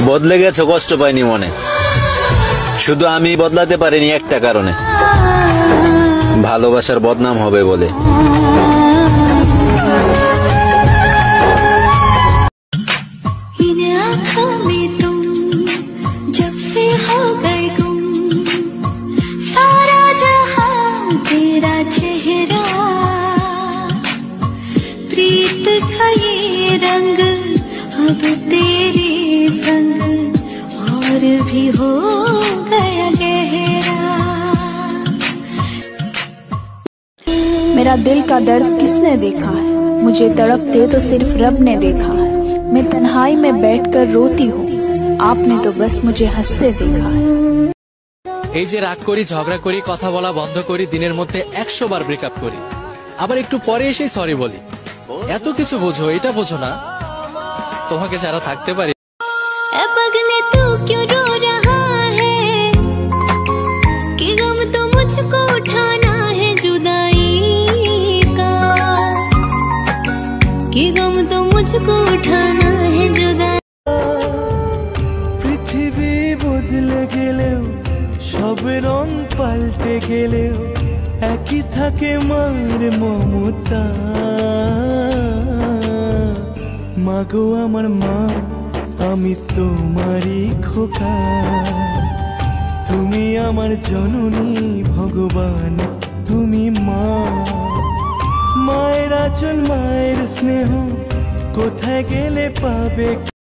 বদলে গেছো, কষ্ট পাইনি মনে, শুধু আমি বদলাতে পারিনি একটা কারণে, ভালোবাসার বদনাম হবে বলে। रंग अब तेरे संग और भी हो गया गहरा। मेरा दिल का दर्द किसने देखा है, मुझे तड़पते तो सिर्फ रब ने देखा है। मैं तन्हाई में बैठकर रोती हूँ, आपने तो बस मुझे हंसते देखा है। এই যে রাগ করি, ঝগড়া করি, কথা বলা বন্ধ করি, দিনের মধ্যে 100 বার ব্রেকআপ করি, আবার একটু পরে এসেই সরি বলি। এত কিছু বোঝো, এটা বোঝো না তোমাকে ছাড়া থাকতে পারি। पगले तू क्यों रो रहा है, कि गम तो मुझको उठाना है जुदाई का, कि गम तो मुझको उठाना है जुदाई। পৃথিবী বদলে গেলেও সব রং পাল্টে গেলেও একই থাকে মায়ের মমতা। মাগো আমার মা, আমি তোমারই খোকা, তুমি আমার জননী ভগবান, তুমি মা। মায়ের আঁচল, মায়ের স্নেহ কোথায় গেলে পাবে।